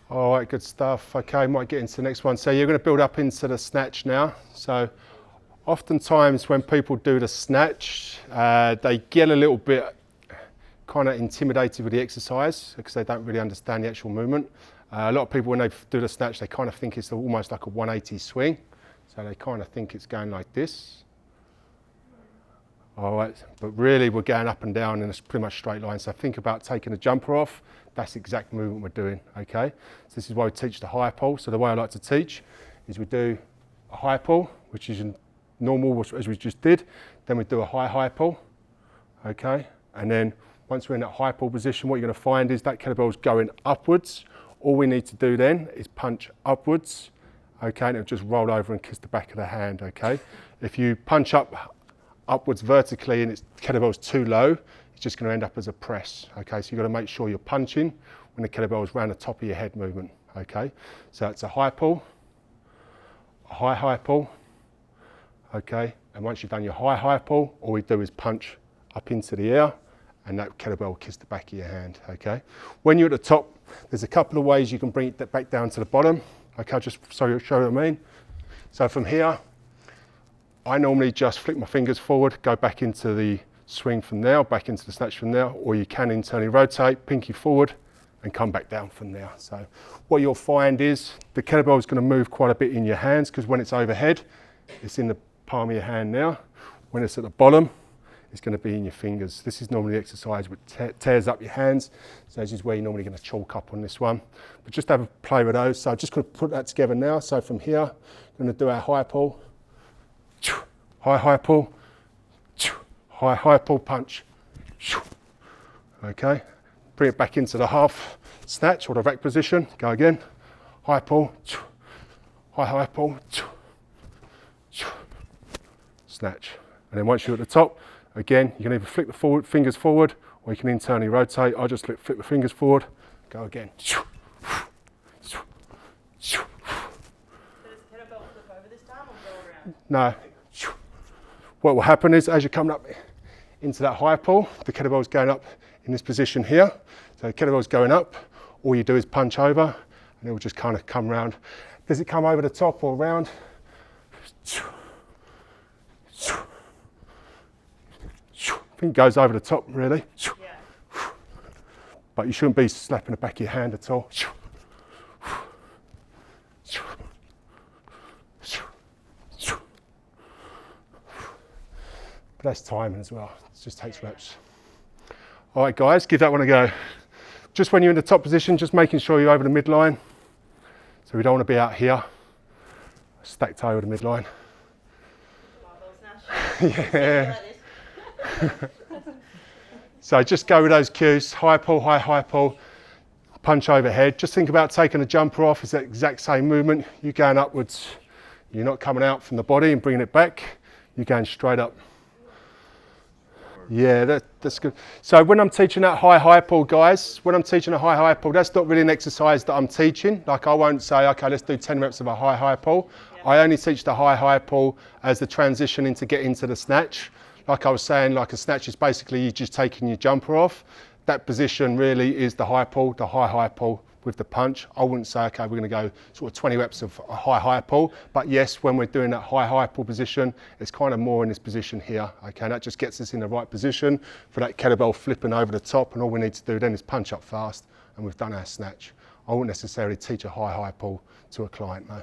All right, good stuff. Okay, might get into the next one. So you're going to build up into the snatch now. So oftentimes when people do the snatch, they get a little bit kind of intimidated with the exercise because they don't really understand the actual movement. A lot of people, when they do the snatch, they kind of think it's almost like a 180 swing. So they kind of think it's going like this. All right, but really we're going up and down in a pretty much straight line. So think about taking the jumper off. That's the exact movement we're doing, okay? So this is why we teach the high pull. So the way I like to teach is we do a high pull, which is normal as we just did. Then we do a high pull, okay? And then once we're in that high pull position, what you're gonna find is that kettlebell's going upwards. All we need to do then is punch upwards, okay? And it'll just roll over and kiss the back of the hand, okay? If you punch upwards vertically and its kettlebell's too low, it's just going to end up as a press, okay? So you've got to make sure you're punching when the kettlebell is around the top of your head movement, okay? So it's a high pull, a high pull, okay? And once you've done your high pull, all we do is punch up into the air and that kettlebell will kiss the back of your hand, okay? When you're at the top, there's a couple of ways you can bring it back down to the bottom, okay? I'll just show you what I mean. So from here, I normally just flick my fingers forward, go back into the swing from there, back into the snatch from there, or you can internally rotate, pinky forward, and come back down from there. So what you'll find is the kettlebell is going to move quite a bit in your hands because when it's overhead, it's in the palm of your hand now. When it's at the bottom, it's going to be in your fingers. This is normally the exercise which tears up your hands. So this is where you're normally going to chalk up on this one. But just have a play with those. So I'm just going to put that together now. So from here, I'm going to do our high pull, high pull, high pull punch. Okay, bring it back into the half snatch or the rack position. Go again, high pull, high pull, snatch. And then once you're at the top, again, you can either flick the fingers forward or you can internally rotate. I just flick the fingers forward, go again. So does the kettlebell flip over this time or go around? No. What will happen is as you're coming up into that high pull, the kettlebell's going up in this position here. So the kettlebell's going up, all you do is punch over and it will just kind of come round. Does it come over the top or round? I think it goes over the top really. Yeah. But you shouldn't be slapping the back of your hand at all. But that's timing as well. It just takes reps. All right, guys, give that one a go. Just when you're in the top position, just making sure you're over the midline. So we don't want to be out here, stacked over the midline. Yeah. So just go with those cues, high pull, punch overhead. Just think about taking the jumper off. It's that exact same movement. You're going upwards. You're not coming out from the body and bringing it back. You're going straight up. Yeah, that's good. So when I'm teaching that high pull, guys, when I'm teaching a high pull, that's not really an exercise that I'm teaching. Like I won't say, okay, let's do 10 reps of a high pull. Yeah. I only teach the high pull as the transition into get into the snatch. Like I was saying, like a snatch is basically you just taking your jumper off. That position really is the high pull with the punch. I wouldn't say, okay, we're gonna go sort of 20 reps of a high pull, but yes, when we're doing that high pull position, it's kind of more in this position here, okay? And that just gets us in the right position for that kettlebell flipping over the top, and all we need to do then is punch up fast, and we've done our snatch. I wouldn't necessarily teach a high pull to a client, no.